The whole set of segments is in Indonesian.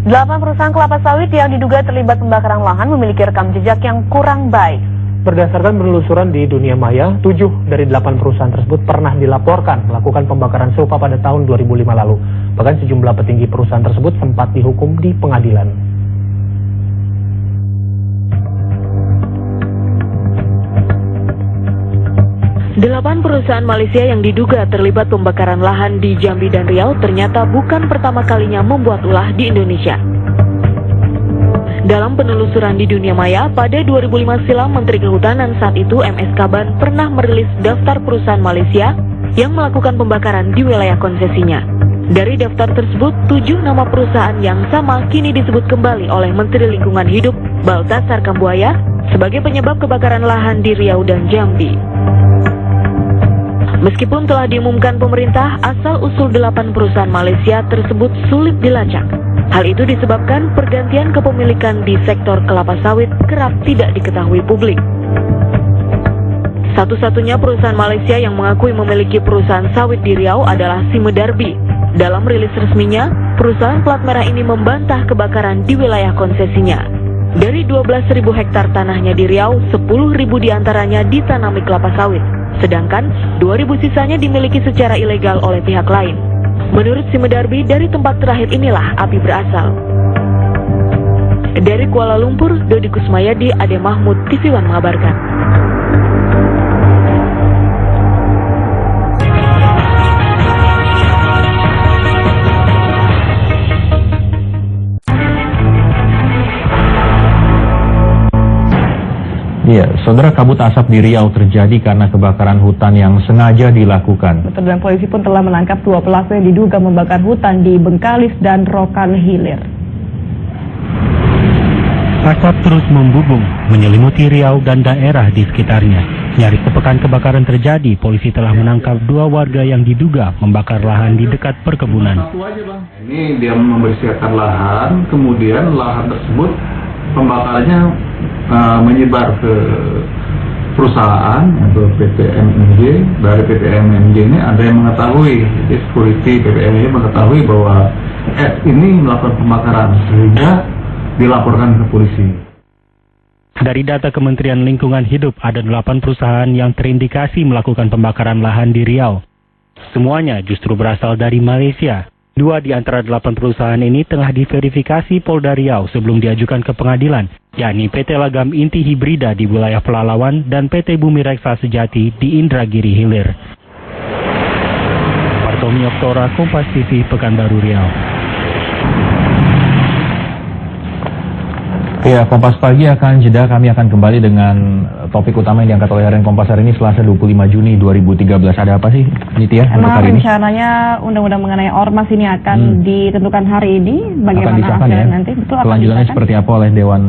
8 perusahaan kelapa sawit yang diduga terlibat pembakaran lahan memiliki rekam jejak yang kurang baik. Berdasarkan penelusuran di dunia maya, 7 dari 8 perusahaan tersebut pernah dilaporkan melakukan pembakaran serupa pada tahun 2005 lalu. Bahkan sejumlah petinggi perusahaan tersebut sempat dihukum di pengadilan. Delapan perusahaan Malaysia yang diduga terlibat pembakaran lahan di Jambi dan Riau ternyata bukan pertama kalinya membuat ulah di Indonesia. Dalam penelusuran di dunia maya, pada 2005 silam Menteri Kehutanan saat itu MS Kaban pernah merilis daftar perusahaan Malaysia yang melakukan pembakaran di wilayah konsesinya. Dari daftar tersebut, 7 nama perusahaan yang sama kini disebut kembali oleh Menteri Lingkungan Hidup Baltasar Kambuaya sebagai penyebab kebakaran lahan di Riau dan Jambi. Meskipun telah diumumkan pemerintah, asal-usul 8 perusahaan Malaysia tersebut sulit dilacak. Hal itu disebabkan pergantian kepemilikan di sektor kelapa sawit kerap tidak diketahui publik. Satu-satunya perusahaan Malaysia yang mengakui memiliki perusahaan sawit di Riau adalah Simedarbi. Dalam rilis resminya, perusahaan plat merah ini membantah kebakaran di wilayah konsesinya. Dari 12.000 hektar tanahnya di Riau, 10.000 diantaranya ditanami kelapa sawit. Sedangkan 2.000 sisanya dimiliki secara ilegal oleh pihak lain. Menurut Simedarbi, dari tempat terakhir inilah api berasal. Dari Kuala Lumpur, Dodi Kusmayadi, Ade Mahmud, TV One mengabarkan. Ya, saudara, kabut asap di Riau terjadi karena kebakaran hutan yang sengaja dilakukan. Betul, dan polisi pun telah menangkap 2 pelaku yang diduga membakar hutan di Bengkalis dan Rokan Hilir. Asap terus membubung, menyelimuti Riau dan daerah di sekitarnya. Nyaris sepekan kebakaran terjadi, polisi telah menangkap 2 warga yang diduga membakar lahan di dekat perkebunan. Ini dia membersihkan lahan, kemudian lahan tersebut pembakarannya menyebar ke perusahaan atau PT MNJ. Dari PT MNJ ini ada yang mengetahui, jadi security PT MNJ mengetahui bahwa ini melakukan pembakaran sehingga dilaporkan ke polisi. Dari data Kementerian Lingkungan Hidup, ada 8 perusahaan yang terindikasi melakukan pembakaran lahan di Riau. Semuanya justru berasal dari Malaysia. 2 di antara 8 perusahaan ini tengah diverifikasi Polda Riau sebelum diajukan ke pengadilan, yakni PT Lagam Inti Hibrida di wilayah Pelalawan dan PT Bumi Reksa Sejati di Indragiri Hilir. Partomi Oktora, Kompas TV, Pekanbaru, Riau. Ya, Kompas Pagi akan jeda. Kami akan kembali dengan topik utama yang diangkat oleh harian Kompas hari ini, Selasa 25 Juni 2013. Ada apa sih, Nitya, untuk hari ini? Rencananya undang-undang mengenai ormas ini akan ditentukan hari ini. Bagaimana akan disahkan ya? nanti? Betul, kelanjutannya seperti apa oleh Dewan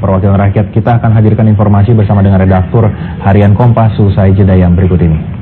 Perwakilan Rakyat. Kita akan hadirkan informasi bersama dengan redaktur harian Kompas usai jeda yang berikut ini.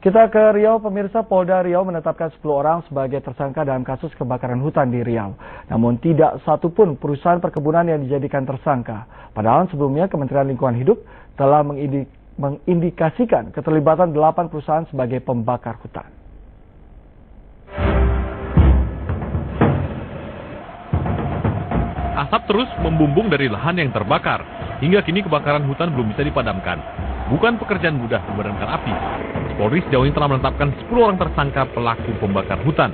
Kita ke Riau, pemirsa. Polda Riau menetapkan 10 orang sebagai tersangka dalam kasus kebakaran hutan di Riau. Namun tidak satupun perusahaan perkebunan yang dijadikan tersangka. Padahal sebelumnya Kementerian Lingkungan Hidup telah mengindikasikan keterlibatan 8 perusahaan sebagai pembakar hutan. Asap terus membumbung dari lahan yang terbakar. Hingga kini kebakaran hutan belum bisa dipadamkan. Bukan pekerjaan mudah memadamkan api. Polri sejauh ini telah menetapkan 10 orang tersangka pelaku pembakar hutan.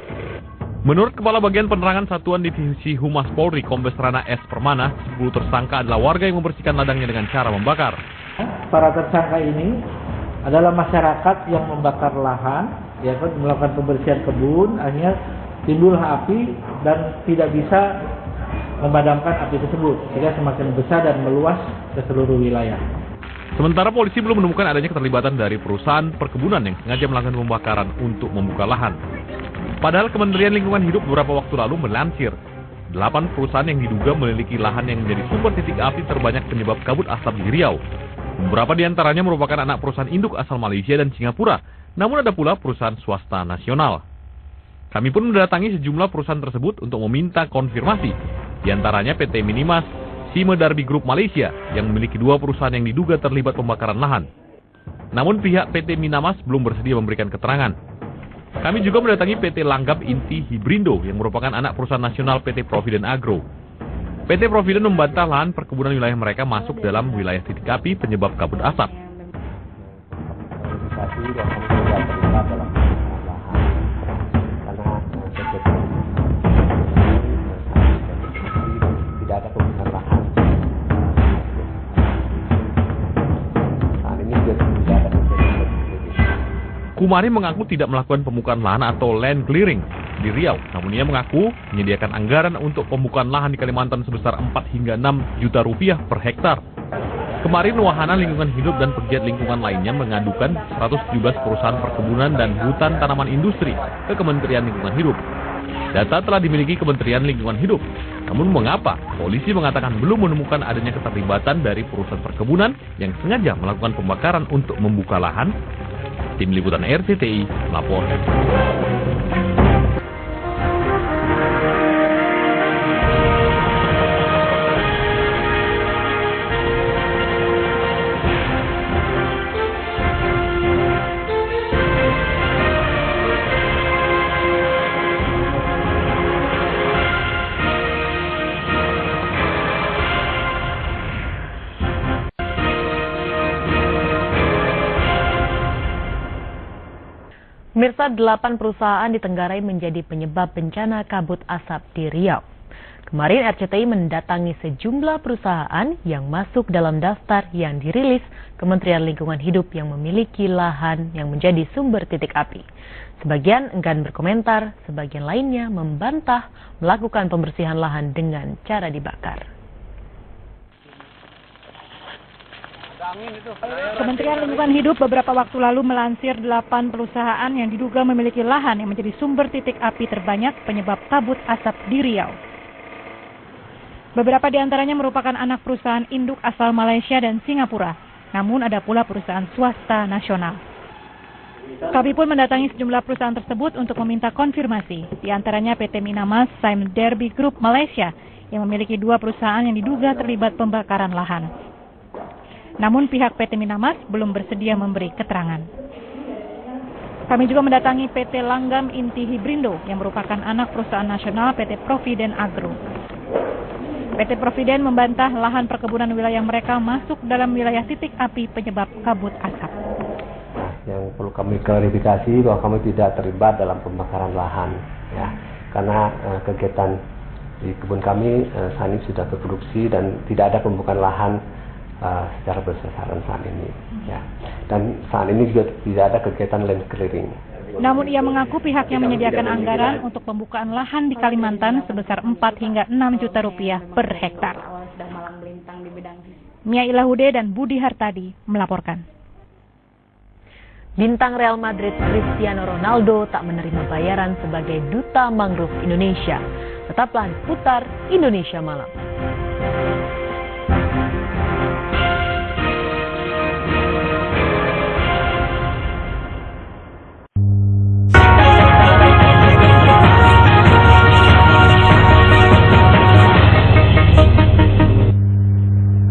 Menurut Kepala Bagian Penerangan Satuan Divisi Humas Polri, Kombes Rana S. Permana, 10 tersangka adalah warga yang membersihkan ladangnya dengan cara membakar. Para tersangka ini adalah masyarakat yang membakar lahan, ya kan, melakukan pembersihan kebun, akhirnya timbul api dan tidak bisa memadamkan api tersebut, sehingga semakin besar dan meluas ke seluruh wilayah. Sementara polisi belum menemukan adanya keterlibatan dari perusahaan perkebunan yang sengaja melakukan pembakaran untuk membuka lahan. Padahal Kementerian Lingkungan Hidup beberapa waktu lalu melansir 8 perusahaan yang diduga memiliki lahan yang menjadi sumber titik api terbanyak penyebab kabut asap di Riau. Beberapa di antaranya merupakan anak perusahaan induk asal Malaysia dan Singapura, namun ada pula perusahaan swasta nasional. Kami pun mendatangi sejumlah perusahaan tersebut untuk meminta konfirmasi, di antaranya PT Minimas, Sime Darby Group Malaysia yang memiliki 2 perusahaan yang diduga terlibat pembakaran lahan. Namun pihak PT Minimas belum bersedia memberikan keterangan. Kami juga mendatangi PT Langgam Inti Hibrindo yang merupakan anak perusahaan nasional PT Provident Agro. PT Provident membantah lahan perkebunan wilayah mereka masuk dalam wilayah titik api penyebab kabut asap. Kumari mengaku tidak melakukan pembukaan lahan atau land clearing di Riau, namun ia mengaku menyediakan anggaran untuk pembukaan lahan di Kalimantan sebesar 4 hingga 6 juta rupiah per hektar. Kemarin Wahana Lingkungan Hidup dan pegiat lingkungan lainnya mengadukan 117 perusahaan perkebunan dan hutan tanaman industri ke Kementerian Lingkungan Hidup. Data telah dimiliki Kementerian Lingkungan Hidup, namun mengapa polisi mengatakan belum menemukan adanya keterlibatan dari perusahaan perkebunan yang sengaja melakukan pembakaran untuk membuka lahan? Tim Liputan RCTI melapor. Pemirsa, 8 perusahaan ditenggarai menjadi penyebab bencana kabut asap di Riau. Kemarin RCTI mendatangi sejumlah perusahaan yang masuk dalam daftar yang dirilis Kementerian Lingkungan Hidup yang memiliki lahan yang menjadi sumber titik api. Sebagian enggan berkomentar, sebagian lainnya membantah melakukan pembersihan lahan dengan cara dibakar. Kementerian Lingkungan Hidup beberapa waktu lalu melansir 8 perusahaan yang diduga memiliki lahan yang menjadi sumber titik api terbanyak penyebab kabut asap di Riau. Beberapa di antaranya merupakan anak perusahaan induk asal Malaysia dan Singapura, namun ada pula perusahaan swasta nasional. Kami pun mendatangi sejumlah perusahaan tersebut untuk meminta konfirmasi, di antaranya PT Minimas Sime Darby Group Malaysia yang memiliki 2 perusahaan yang diduga terlibat pembakaran lahan. Namun pihak PT Minimas belum bersedia memberi keterangan. Kami juga mendatangi PT Langgam Inti Hibrindo yang merupakan anak perusahaan nasional PT Provident Agro. PT Provident membantah lahan perkebunan wilayah mereka masuk dalam wilayah titik api penyebab kabut asap. Yang perlu kami klarifikasi bahwa kami tidak terlibat dalam pembakaran lahan, ya, karena kegiatan di kebun kami saat ini sudah berproduksi dan tidak ada pembukaan lahan secara besar-besaran saat ini, ya. Dan saat ini juga tidak ada kegiatan land clearing. Namun ia mengaku pihaknya menyediakan anggaran untuk pembukaan lahan di Kalimantan sebesar 4 hingga 6 juta rupiah per hektar. Mia Ilahude dan Budi Hartadi melaporkan. Bintang Real Madrid Cristiano Ronaldo tak menerima bayaran sebagai duta mangrove Indonesia. Tetaplah di Putar Indonesia Malam.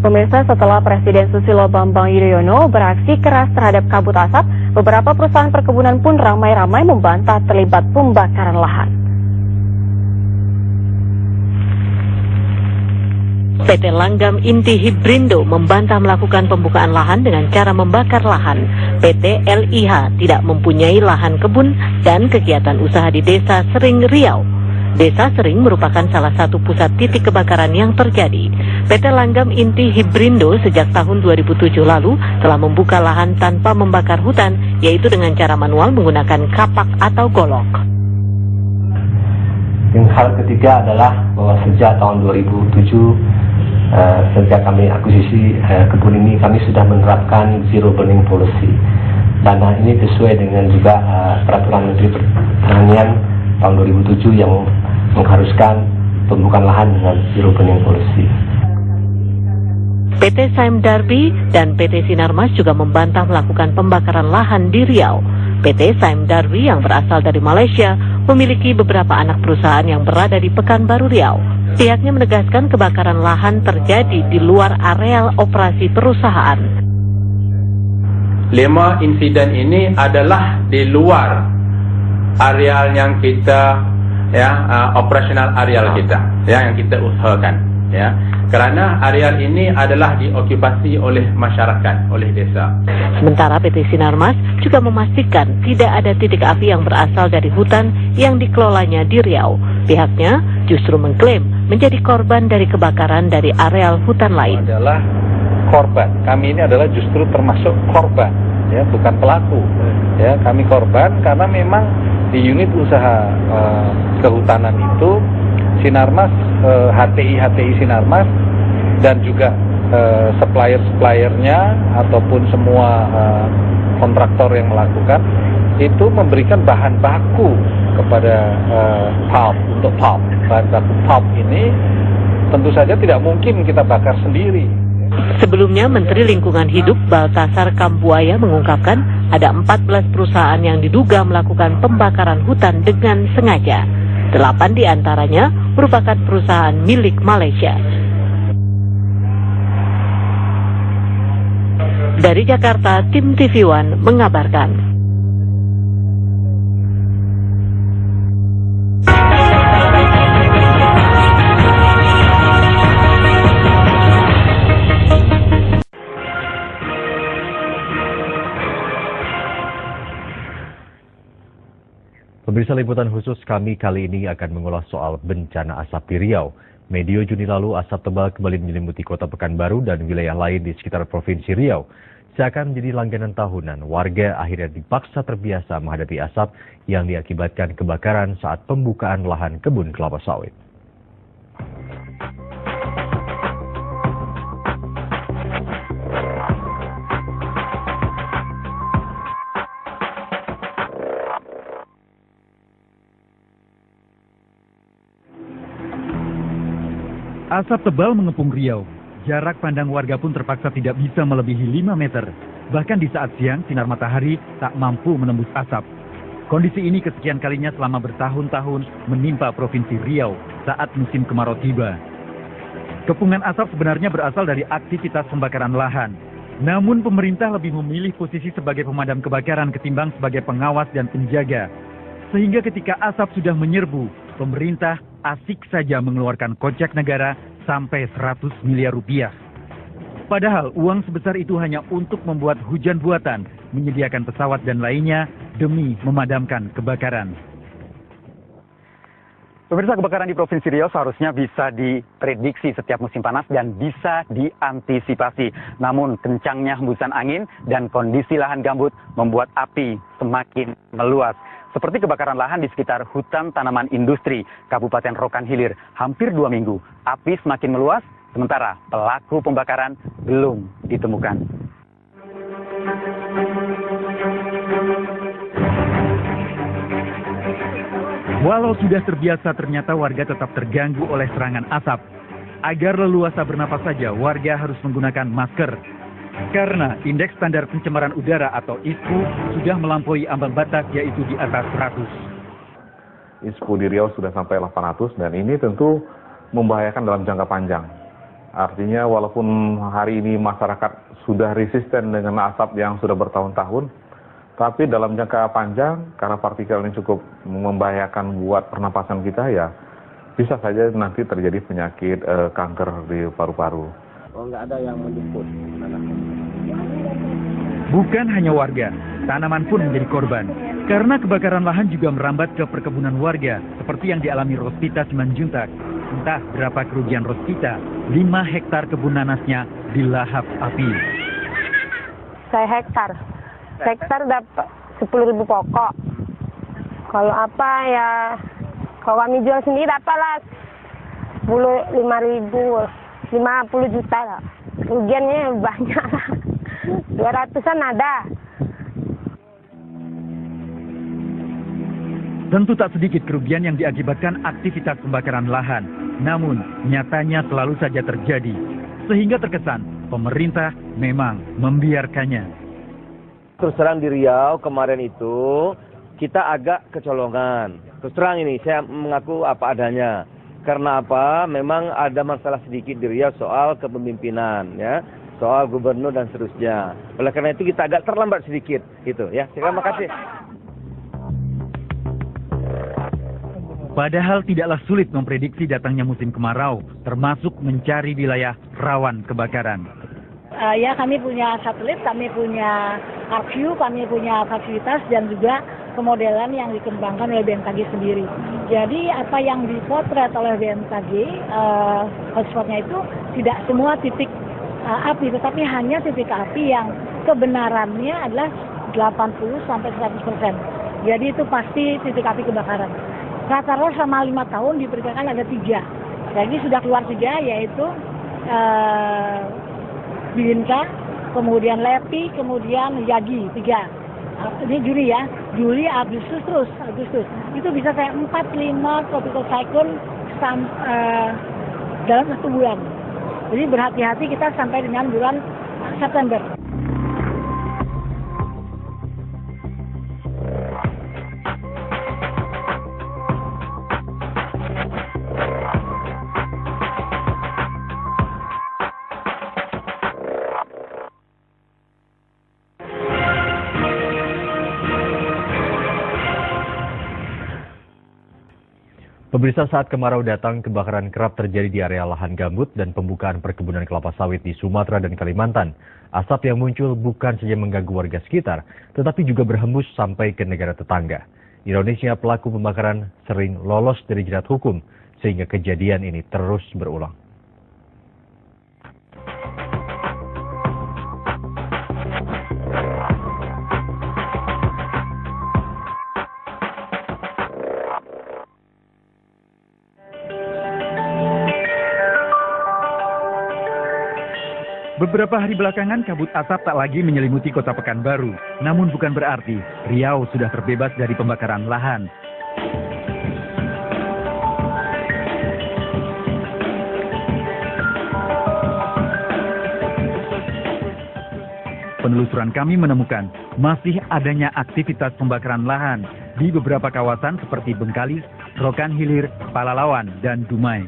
Pemirsa, setelah Presiden Susilo Bambang Yudhoyono beraksi keras terhadap kabut asap, beberapa perusahaan perkebunan pun ramai-ramai membantah terlibat pembakaran lahan. PT Langgam Inti Hibrindo membantah melakukan pembukaan lahan dengan cara membakar lahan. PT LIH tidak mempunyai lahan kebun dan kegiatan usaha di Desa Sering Riau. Desa Sering merupakan salah satu pusat titik kebakaran yang terjadi. PT Langgam Inti Hibrindo sejak tahun 2007 lalu telah membuka lahan tanpa membakar hutan, yaitu dengan cara manual menggunakan kapak atau golok. Yang hal ketiga adalah bahwa sejak tahun 2007, sejak kami akuisisi kebun ini, kami sudah menerapkan zero burning policy. Dan ini sesuai dengan juga peraturan Menteri Pertanian tahun 2007 yang mengharuskan pembukaan lahan dengan zero burning policy. PT Saim Darby dan PT Sinarmas juga membantah melakukan pembakaran lahan di Riau. PT Saim Darby yang berasal dari Malaysia memiliki beberapa anak perusahaan yang berada di Pekanbaru Riau. Pihaknya menegaskan kebakaran lahan terjadi di luar areal operasi perusahaan. 5 insiden ini adalah di luar areal yang kita operasional areal kita yang kita usahakan. Karena areal ini adalah diokupasi oleh masyarakat, oleh desa. Sementara PT Sinarmas juga memastikan tidak ada titik api yang berasal dari hutan yang dikelolanya di Riau. Pihaknya justru mengklaim menjadi korban dari kebakaran dari areal hutan lain. Adalah korban. Kami ini adalah justru termasuk korban, bukan pelaku. Kami korban karena memang di unit usaha kehutanan itu Sinarmas, HTI Sinarmas dan juga supplier-suppliernya ataupun semua kontraktor yang melakukan itu memberikan bahan baku kepada pulp. Untuk pulp, bahan baku pulp ini tentu saja tidak mungkin kita bakar sendiri. Sebelumnya, Menteri Lingkungan Hidup Baltasar Kambuaya mengungkapkan ada 14 perusahaan yang diduga melakukan pembakaran hutan dengan sengaja. 8 di antaranya merupakan perusahaan milik Malaysia. Dari Jakarta, tim TV One mengabarkan. Pemirsa, liputan khusus kami kali ini akan mengulas soal bencana asap di Riau. Medio Juni lalu, asap tebal kembali menyelimuti kota Pekanbaru dan wilayah lain di sekitar Provinsi Riau. Seakan menjadi langganan tahunan, warga akhirnya dipaksa terbiasa menghadapi asap yang diakibatkan kebakaran saat pembukaan lahan kebun kelapa sawit. Asap tebal mengepung Riau. Jarak pandang warga pun terpaksa tidak bisa melebihi 5 meter. Bahkan di saat siang, sinar matahari tak mampu menembus asap. Kondisi ini kesekian kalinya selama bertahun-tahun menimpa Provinsi Riau saat musim kemarau tiba. Kepungan asap sebenarnya berasal dari aktivitas pembakaran lahan. Namun pemerintah lebih memilih posisi sebagai pemadam kebakaran ketimbang sebagai pengawas dan penjaga. Sehingga ketika asap sudah menyerbu, pemerintah asik saja mengeluarkan kocek negara sampai 100 miliar rupiah. Padahal uang sebesar itu hanya untuk membuat hujan buatan, menyediakan pesawat dan lainnya demi memadamkan kebakaran. Pemirsa, kebakaran di Provinsi Riau seharusnya bisa diprediksi setiap musim panas dan bisa diantisipasi. Namun kencangnya hembusan angin dan kondisi lahan gambut membuat api semakin meluas. Seperti kebakaran lahan di sekitar hutan tanaman industri Kabupaten Rokan Hilir. Hampir 2 minggu, api semakin meluas, sementara pelaku pembakaran belum ditemukan. Walau sudah terbiasa, ternyata warga tetap terganggu oleh serangan asap. Agar leluasa bernapas saja, warga harus menggunakan masker. Karena indeks standar pencemaran udara atau ISPU sudah melampaui ambang batas, yaitu di atas 100. ISPU di Riau sudah sampai 800 dan ini tentu membahayakan dalam jangka panjang. Artinya walaupun hari ini masyarakat sudah resisten dengan asap yang sudah bertahun-tahun, tapi dalam jangka panjang karena partikel ini cukup membahayakan buat pernapasan kita, ya bisa saja nanti terjadi penyakit kanker di paru-paru. Oh, nggak ada yang menjemput. Bukan hanya warga, tanaman pun menjadi korban. Karena kebakaran lahan juga merambat ke perkebunan warga, seperti yang dialami Rospita Simanjuntak. Entah berapa kerugian Rospita, 5 hektar kebun nanasnya dilahap api. Saya hektar dapat 10.000 pokok. Kalau apa ya, kalau kami jual sendiri dapatlah 50 juta lah. Kerugiannya banyak lah. 200-an ada. Tentu tak sedikit kerugian yang diakibatkan aktivitas pembakaran lahan. Namun, nyatanya selalu saja terjadi. Sehingga terkesan pemerintah memang membiarkannya. Terus terang di Riau kemarin itu kita agak kecolongan. Terus terang ini saya mengaku apa adanya. Karena apa? Memang ada masalah sedikit di Riau soal kepemimpinan, ya, soal gubernur dan seterusnya. Oleh karena itu kita agak terlambat sedikit, gitu ya. Terima kasih. Padahal tidaklah sulit memprediksi datangnya musim kemarau, termasuk mencari wilayah rawan kebakaran. Ya, kami punya satelit, kami punya RQ, kami punya fasilitas dan juga pemodelan yang dikembangkan oleh BMKG sendiri. Jadi apa yang dipotret oleh BMKG, hotspotnya itu tidak semua titik api, tetapi hanya titik api yang kebenarannya adalah 80-100%. Jadi itu pasti titik api kebakaran. Rata-rata selama 5 tahun diperkirakan ada 3. Jadi sudah keluar 3, yaitu Binka, kemudian Lepi, kemudian Yagi, 3. Ini Juli ya, Juli, Agustus terus, Agustus. Itu bisa kayak 4-5 tropical cyclone dalam 1 bulan. Jadi berhati-hati kita sampai dengan bulan September. Pemirsa, saat kemarau datang, kebakaran kerap terjadi di area lahan gambut dan pembukaan perkebunan kelapa sawit di Sumatera dan Kalimantan. Asap yang muncul bukan saja mengganggu warga sekitar, tetapi juga berhembus sampai ke negara tetangga. Ironisnya, pelaku pembakaran sering lolos dari jerat hukum, sehingga kejadian ini terus berulang. Beberapa hari belakangan kabut asap tak lagi menyelimuti kota Pekanbaru. Namun bukan berarti Riau sudah terbebas dari pembakaran lahan. Penelusuran kami menemukan masih adanya aktivitas pembakaran lahan di beberapa kawasan seperti Bengkalis, Rokan Hilir, Palalawan, dan Dumai.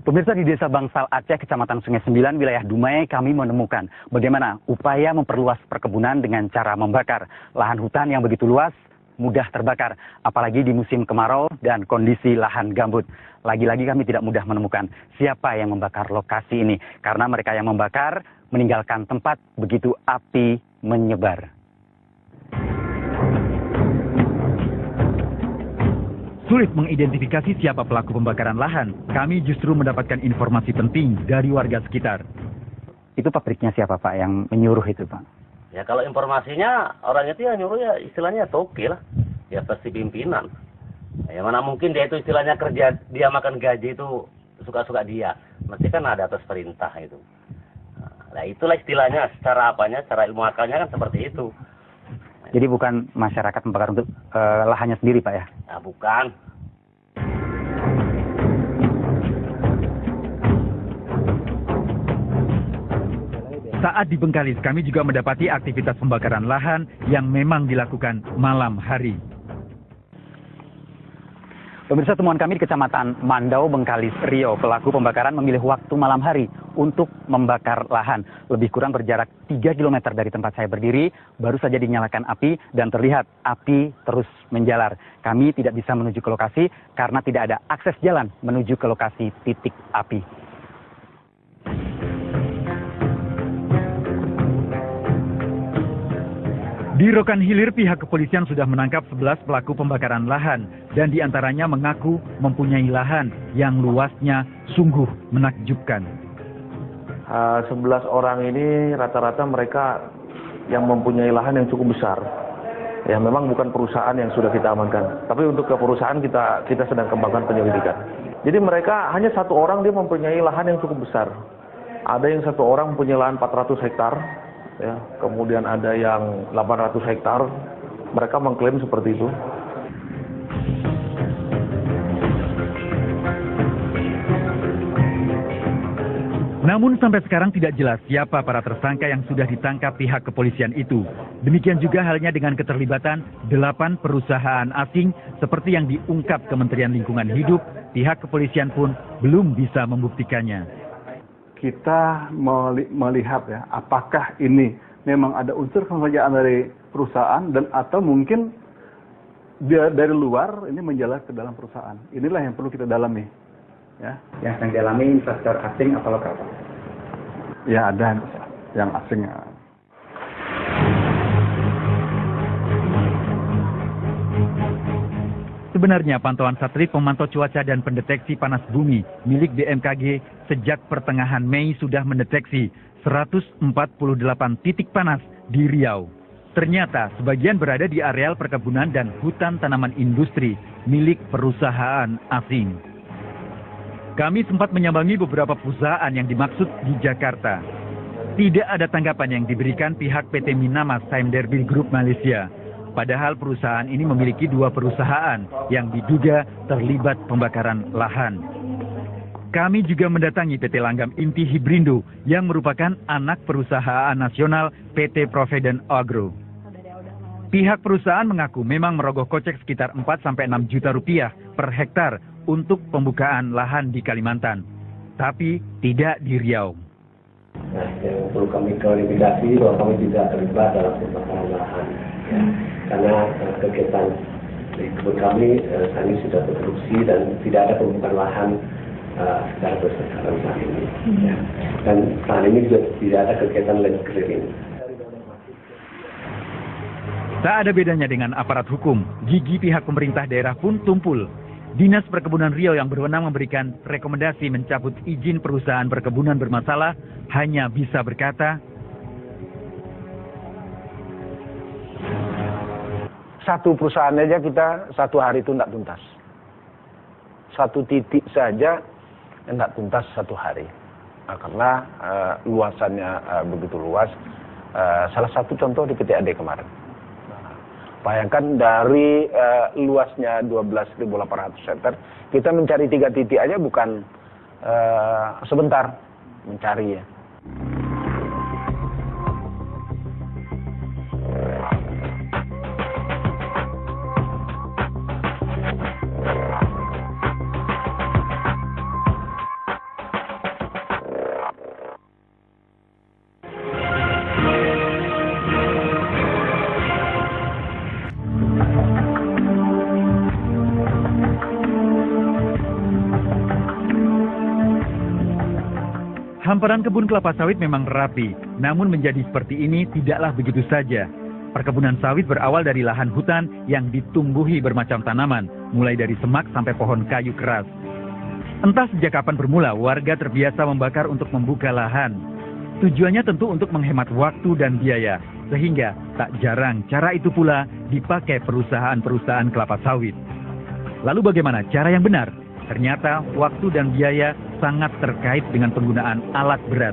Pemirsa, di Desa Bangsal Aceh, Kecamatan Sungai 9, wilayah Dumai, kami menemukan bagaimana upaya memperluas perkebunan dengan cara membakar. Lahan hutan yang begitu luas, mudah terbakar, apalagi di musim kemarau dan kondisi lahan gambut. Lagi-lagi kami tidak mudah menemukan siapa yang membakar lokasi ini, karena mereka yang membakar meninggalkan tempat begitu api menyebar. Sulit mengidentifikasi siapa pelaku pembakaran lahan. Kami justru mendapatkan informasi penting dari warga sekitar. Itu pabriknya siapa, Pak, yang menyuruh itu, Pak? Ya kalau informasinya orang itu yang nyuruh ya istilahnya toki lah. Ya pasti pimpinan. Ya mana mungkin dia itu istilahnya kerja, dia makan gaji itu suka-suka dia. Mesti kan ada atas perintah itu. Nah itulah istilahnya, secara apanya, secara ilmu akalnya kan seperti itu. Jadi bukan masyarakat membakar untuk lahannya sendiri, Pak, ya? Nah, bukan. Saat di Bengkalis, kami juga mendapati aktivitas pembakaran lahan yang memang dilakukan malam hari. Pemirsa, temuan kami di Kecamatan Mandau, Bengkalis, Riau. Pelaku pembakaran memilih waktu malam hari untuk membakar lahan. Lebih kurang berjarak 3 km dari tempat saya berdiri, baru saja dinyalakan api dan terlihat api terus menjalar. Kami tidak bisa menuju ke lokasi karena tidak ada akses jalan menuju ke lokasi titik api. Di Rokan Hilir, pihak kepolisian sudah menangkap 11 pelaku pembakaran lahan dan diantaranya mengaku mempunyai lahan yang luasnya sungguh menakjubkan. 11 orang ini rata-rata mereka yang mempunyai lahan yang cukup besar. Ya memang bukan perusahaan yang sudah kita amankan, tapi untuk ke perusahaan kita sedang kembangkan penyelidikan. Jadi mereka hanya satu orang dia mempunyai lahan yang cukup besar. Ada yang satu orang mempunyai lahan 400 hektar. Ya, kemudian ada yang 800 hektar, mereka mengklaim seperti itu. Namun sampai sekarang tidak jelas siapa para tersangka yang sudah ditangkap pihak kepolisian itu. Demikian juga halnya dengan keterlibatan 8 perusahaan asing seperti yang diungkap Kementerian Lingkungan Hidup, pihak kepolisian pun belum bisa membuktikannya. Kita melihat ya, apakah ini memang ada unsur kesengajaan dari perusahaan dan atau mungkin dari luar ini menjalar ke dalam perusahaan. Inilah yang perlu kita dalami. Ya. Yang dialami investor asing atau lokal? Ya, ada yang asing. Sebenarnya pantauan satelit pemantau cuaca dan pendeteksi panas bumi milik BMKG sejak pertengahan Mei sudah mendeteksi 148 titik panas di Riau. Ternyata sebagian berada di areal perkebunan dan hutan tanaman industri milik perusahaan asing. Kami sempat menyambangi beberapa perusahaan yang dimaksud di Jakarta. Tidak ada tanggapan yang diberikan pihak PT Minamas Saimderbil Group Malaysia. Padahal perusahaan ini memiliki 2 perusahaan yang diduga terlibat pembakaran lahan. Kami juga mendatangi PT Langgam Inti Hibrindo yang merupakan anak perusahaan nasional PT Providen Agro. Pihak perusahaan mengaku memang merogoh kocek sekitar 4-6 juta rupiah per hektar untuk pembukaan lahan di Kalimantan, tapi tidak di Riau. Nah, yang perlu kami klarifikasi bahwa kami tidak terlibat dalam pembakaran lahan, ya. Karena kegiatan di kebun kami saat ini sudah produksi dan tidak ada pembukaan lahan secara bersamaan saat ini. Ya. Dan saat ini juga tidak ada kegiatan land clearing. Tak ada bedanya dengan aparat hukum, gigi pihak pemerintah daerah pun tumpul. Dinas Perkebunan Riau yang berwenang memberikan rekomendasi mencabut izin perusahaan perkebunan bermasalah hanya bisa berkata, satu perusahaan aja kita 1 hari itu tidak tuntas. 1 titik saja tidak tuntas 1 hari. Nah, karena luasannya begitu luas. Salah satu contoh di PTAD kemarin. Bayangkan dari luasnya 12.800 meter, kita mencari 3 titik aja bukan sebentar mencari ya. Hamparan kebun kelapa sawit memang rapi, namun menjadi seperti ini tidaklah begitu saja. Perkebunan sawit berawal dari lahan hutan yang ditumbuhi bermacam tanaman, mulai dari semak sampai pohon kayu keras. Entah sejak kapan bermula warga terbiasa membakar untuk membuka lahan. Tujuannya tentu untuk menghemat waktu dan biaya, sehingga tak jarang cara itu pula dipakai perusahaan-perusahaan kelapa sawit. Lalu bagaimana cara yang benar? Ternyata waktu dan biaya sangat terkait dengan penggunaan alat berat.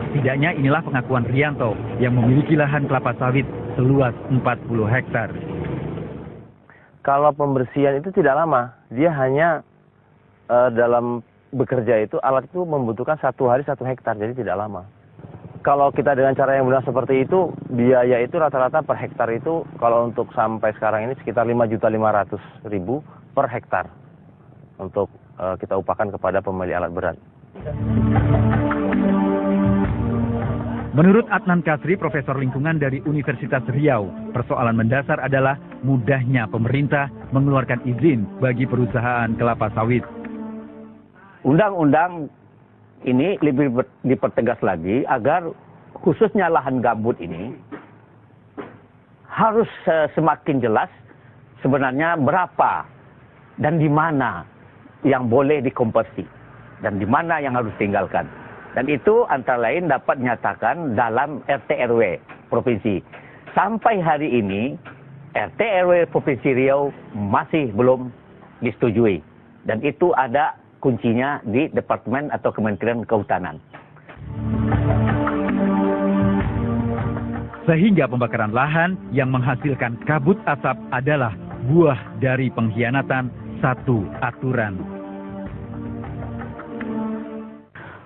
Setidaknya inilah pengakuan Rianto yang memiliki lahan kelapa sawit seluas 40 hektar. Kalau pembersihan itu tidak lama, dia hanya dalam bekerja itu alat itu membutuhkan 1 hari 1 hektar, jadi tidak lama. Kalau kita dengan cara yang benar seperti itu, biaya itu rata-rata per hektar itu kalau untuk sampai sekarang ini sekitar 5.500.000 per hektar untuk kita upakan kepada pemilik alat berat. Menurut Adnan Kasri, Profesor Lingkungan dari Universitas Riau, persoalan mendasar adalah mudahnya pemerintah mengeluarkan izin bagi perusahaan kelapa sawit. Undang-undang ini lebih dipertegas lagi agar khususnya lahan gambut ini harus semakin jelas sebenarnya berapa dan di mana yang boleh dikonversi dan di mana yang harus tinggalkan. Dan itu antara lain dapat dinyatakan dalam RT/RW provinsi. Sampai hari ini RT/RW Provinsi Riau masih belum disetujui. Dan itu ada kuncinya di Departemen atau Kementerian Kehutanan. Sehingga pembakaran lahan yang menghasilkan kabut asap adalah buah dari pengkhianatan satu aturan.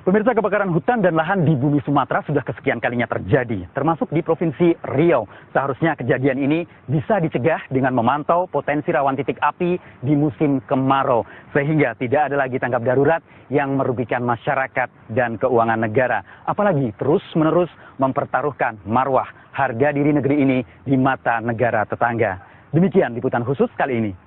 Pemirsa, kebakaran hutan dan lahan di bumi Sumatera sudah kesekian kalinya terjadi, termasuk di Provinsi Riau. Seharusnya kejadian ini bisa dicegah dengan memantau potensi rawan titik api di musim kemarau, sehingga tidak ada lagi tanggap darurat yang merugikan masyarakat dan keuangan negara. Apalagi terus-menerus mempertaruhkan marwah harga diri negeri ini di mata negara tetangga. Demikian liputan khusus kali ini.